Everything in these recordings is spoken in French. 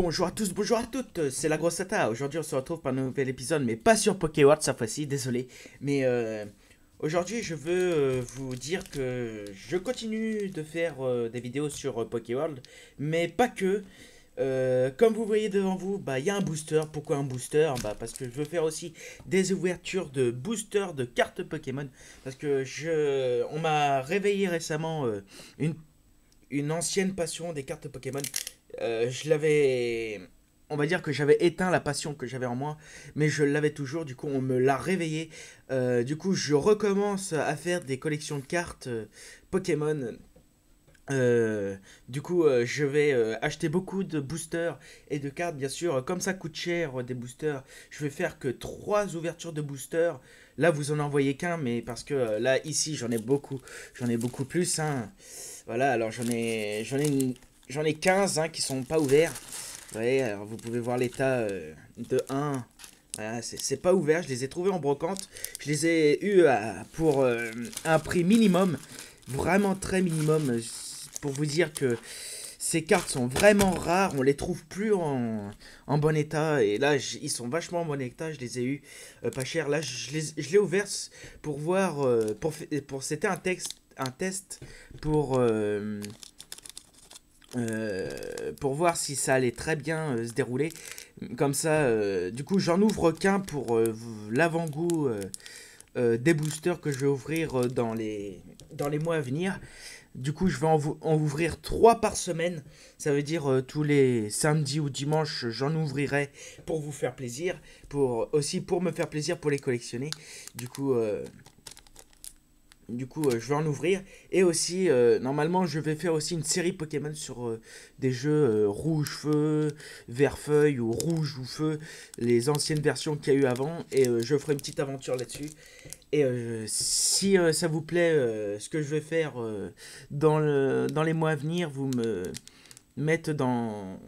Bonjour à tous, bonjour à toutes, c'est la grosse Tata. Aujourd'hui on se retrouve pour un nouvel épisode, mais pas sur Pokéworld cette fois-ci, désolé. Mais aujourd'hui je veux vous dire que je continue de faire des vidéos sur Pokéworld, mais pas que. Comme vous voyez devant vous, bah il y a un booster. Pourquoi un booster? Bah parce que je veux faire aussi des ouvertures de boosters de cartes Pokémon. Parce que on m'a réveillé récemment une, une ancienne passion des cartes Pokémon. Je l'avais. On va dire que j'avais éteint la passion que j'avais en moi, mais je l'avais toujours, du coup on me l'a réveillé. Du coup je recommence à faire des collections de cartes Pokémon. Je vais acheter beaucoup de boosters et de cartes, bien sûr. Comme ça coûte cher des boosters, je vais faire que 3 ouvertures de boosters. Là, vous en envoyez qu'un, mais parce que là, ici, j'en ai beaucoup plus. Hein. Voilà, alors j'en ai 15 hein, qui sont pas ouverts. Ouais, alors vous pouvez voir l'état de un. Voilà, c'est pas ouvert, je les ai trouvés en brocante. Je les ai eus pour un prix minimum, vraiment très minimum, pour vous dire que ces cartes sont vraiment rares, on les trouve plus en bon état. Et là, ils sont vachement en bon état, je les ai eus pas cher. Là, je l'ai ouvert pour voir, c'était un test pour voir si ça allait très bien se dérouler. Comme ça, du coup, j'en ouvre qu'un pour l'avant-goût des boosters que je vais ouvrir dans les mois à venir. Du coup, je vais en ouvrir 3 par semaine. Ça veut dire tous les samedis ou dimanches, j'en ouvrirai pour vous faire plaisir. Aussi pour me faire plaisir pour les collectionner. Du coup, je vais en ouvrir. Et aussi, normalement, je vais faire aussi une série Pokémon sur des jeux rouge feu, vert feuille ou rouge ou feu, les anciennes versions qu'il y a eu avant. Et je ferai une petite aventure là-dessus. Et si ça vous plaît, ce que je vais faire dans les mois à venir, vous me mettez dans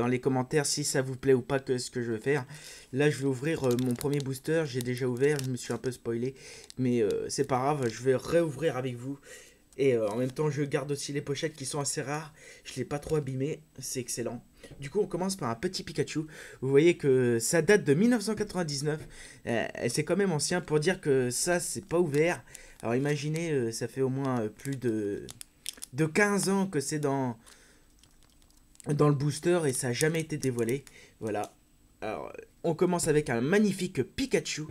les commentaires si ça vous plaît ou pas que ce que je vais faire. Là, je vais ouvrir mon premier booster. J'ai déjà ouvert, je me suis un peu spoilé. Mais c'est pas grave, je vais réouvrir avec vous. Et en même temps, je garde aussi les pochettes qui sont assez rares. Je ne l'ai pas trop abîmé, c'est excellent. Du coup, on commence par un petit Pikachu. Vous voyez que ça date de 1999. Et c'est quand même ancien pour dire que ça, c'est pas ouvert. Alors imaginez, ça fait au moins plus de 15 ans que c'est dans le booster et ça n'a jamais été dévoilé. Voilà. Alors, on commence avec un magnifique Pikachu.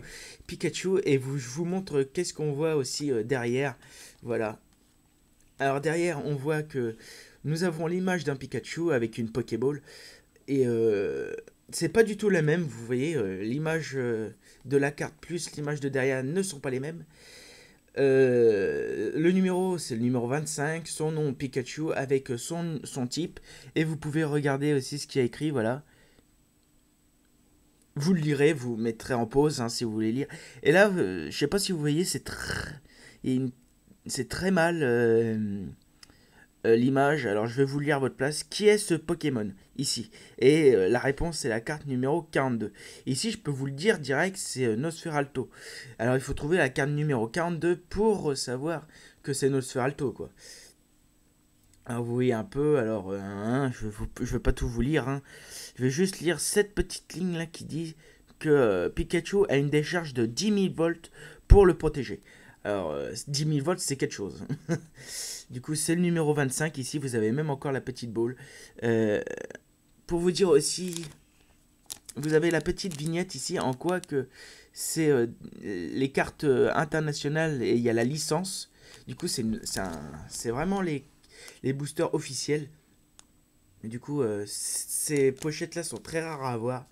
Pikachu, et je vous montre qu'est-ce qu'on voit aussi derrière. Voilà. Alors derrière, on voit que nous avons l'image d'un Pikachu avec une Pokéball. Et c'est pas du tout la même, vous voyez, l'image de la carte plus l'image de derrière ne sont pas les mêmes. Le numéro, c'est le numéro 25, son nom Pikachu avec son type. Et vous pouvez regarder aussi ce qu'il y a écrit, voilà. Vous le lirez, vous mettrez en pause hein, si vous voulez lire. Et là, je sais pas si vous voyez, c'est très mal l'image. Alors je vais vous lire à votre place. Qui est ce Pokémon ici? Et la réponse c'est la carte numéro 42. Ici je peux vous le dire direct, c'est Nosferalto. Alors il faut trouver la carte numéro 42 pour savoir que c'est Nosferalto quoi. Alors vous voyez un peu, alors je vais pas tout vous lire. Hein. Je vais juste lire cette petite ligne là qui dit que Pikachu a une décharge de 10 000 volts pour le protéger. Alors 10 000 volts c'est quelque chose. Du coup, c'est le numéro 25. Ici, vous avez même encore la petite boule. Euh, pour vous dire aussi, vous avez la petite vignette ici en quoi que c'est les cartes internationales et il y a la licence. Du coup, c'est vraiment les boosters officiels. Du coup, ces pochettes-là sont très rares à avoir.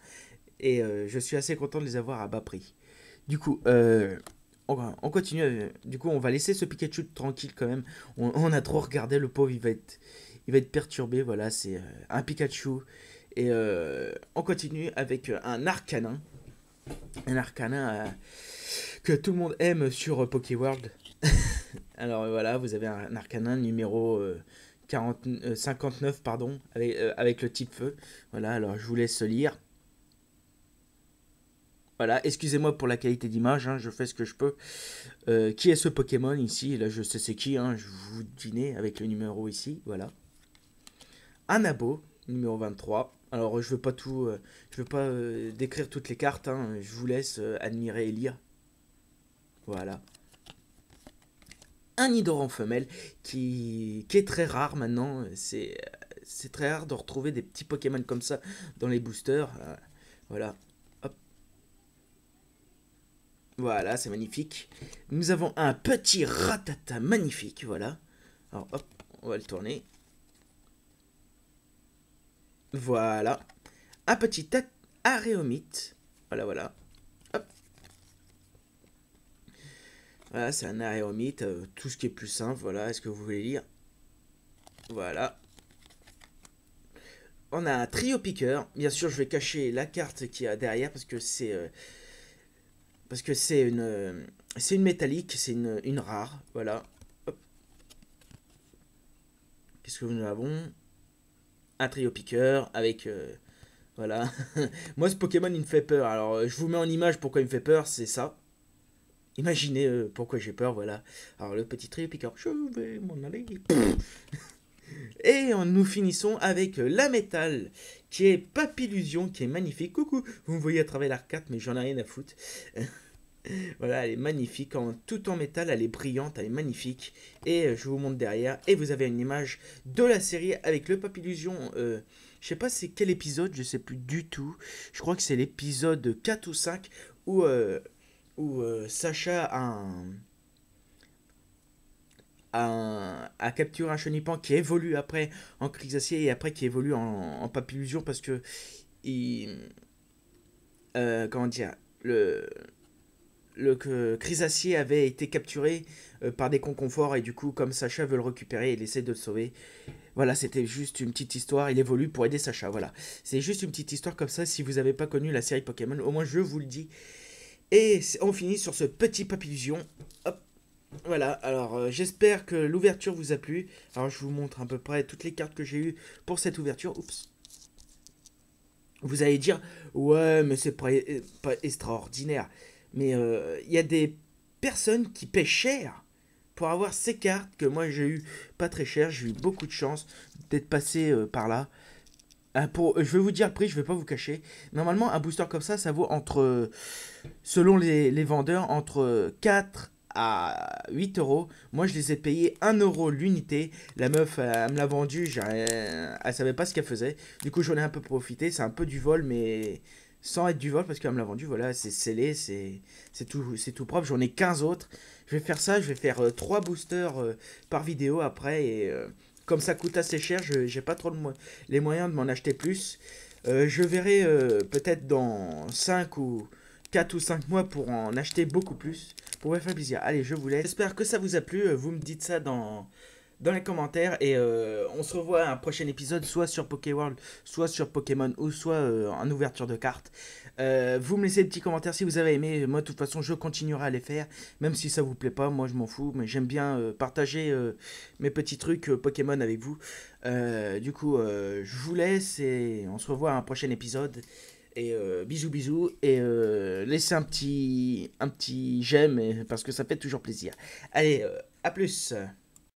Et je suis assez content de les avoir à bas prix. Du coup, on continue. Du coup, on va laisser ce Pikachu tranquille quand même. On a trop regardé, le pauvre, il va être perturbé. Voilà, c'est un Pikachu. Et on continue avec un Arcanin. Un Arcanin que tout le monde aime sur Pokéworld. Alors voilà, vous avez un Arcanin numéro 59, pardon, avec le type feu. Voilà, alors je vous laisse lire. Voilà, excusez-moi pour la qualité d'image, hein, je fais ce que je peux. Qui est ce Pokémon ici? Là, je sais c'est qui, hein, je vous dîner avec le numéro ici, voilà. Un abo. numéro 23. Alors je veux pas tout, je veux pas décrire toutes les cartes, hein. Je vous laisse admirer et lire. Voilà. Un Nidoran femelle qui est très rare maintenant. C'est très rare de retrouver des petits Pokémon comme ça dans les boosters. Voilà. Hop. Voilà, c'est magnifique. Nous avons un petit Rattata magnifique, voilà. Alors hop, on va le tourner. Voilà. Un petit Aréomite. Voilà, voilà. Hop. Voilà, c'est un Aréomite. Tout ce qui est plus simple, voilà. Est-ce que vous voulez lire? Voilà. On a un trio piqueur. Bien sûr, je vais cacher la carte qu'il y a derrière parce que c'est une métallique, c'est une rare. Voilà. Hop. Qu'est-ce que nous avons? Un trio piqueur avec voilà. Moi, ce Pokémon, il me fait peur. Alors, je vous mets en image pourquoi il me fait peur, c'est ça. Imaginez pourquoi j'ai peur, voilà. Alors, le petit trio piqueur, je vais m'en aller. Et nous finissons avec la métal, qui est Papillusion, qui est magnifique. Coucou, vous me voyez à travers la carte, mais j'en ai rien à foutre. Voilà, elle est magnifique, tout en métal, elle est brillante, elle est magnifique. Et je vous montre derrière, et vous avez une image de la série avec le Papillusion. Je sais pas c'est quel épisode, je sais plus du tout. Je crois que c'est l'épisode 4 ou 5 où Sacha a capturé un chenipan qui évolue après en Crixacier et après qui évolue en Papillusion parce que comment dire, le Crixacier avait été capturé par des conconforts et du coup comme Sacha veut le récupérer, il essaie de le sauver. Voilà, c'était juste une petite histoire, il évolue pour aider Sacha, voilà. C'est juste une petite histoire comme ça, si vous n'avez pas connu la série Pokémon, au moins je vous le dis. Et on finit sur ce petit Papillusion. Hop. Voilà, alors j'espère que l'ouverture vous a plu. Alors je vous montre à peu près toutes les cartes que j'ai eues pour cette ouverture. Oups. Vous allez dire, ouais, mais c'est pas extraordinaire. Mais il y a des personnes qui paient cher pour avoir ces cartes que moi j'ai eu pas très cher. J'ai eu beaucoup de chance d'être passé par là. Je vais vous dire le prix, je vais pas vous cacher. Normalement, un booster comme ça vaut entre, selon les vendeurs, entre 4 à 8 euros. Moi, je les ai payés 1 euro l'unité. La meuf, elle me l'a vendu, elle savait pas ce qu'elle faisait. Du coup, j'en ai un peu profité. C'est un peu du vol, mais sans être du vol, parce qu'elle me l'a vendu. Voilà, c'est scellé, c'est tout propre. J'en ai 15 autres. Je vais faire ça, je vais faire 3 boosters par vidéo après. Et comme ça coûte assez cher, j'ai pas trop les moyens de m'en acheter plus. Je verrai peut-être dans 5 ou 4 ou 5 mois pour en acheter beaucoup plus. Pour vous faire plaisir. Allez, je vous laisse. J'espère que ça vous a plu. Vous me dites ça dans les commentaires. Et on se revoit à un prochain épisode, soit sur Pokéworld, soit sur Pokémon, ou soit en ouverture de cartes. Vous me laissez des petits commentaires si vous avez aimé. Moi, de toute façon, je continuerai à les faire. Même si ça vous plaît pas, moi, je m'en fous. Mais j'aime bien partager mes petits trucs Pokémon avec vous. Du coup, je vous laisse et on se revoit à un prochain épisode. Et bisous bisous et laissez un petit j'aime parce que ça fait toujours plaisir. Allez, à plus.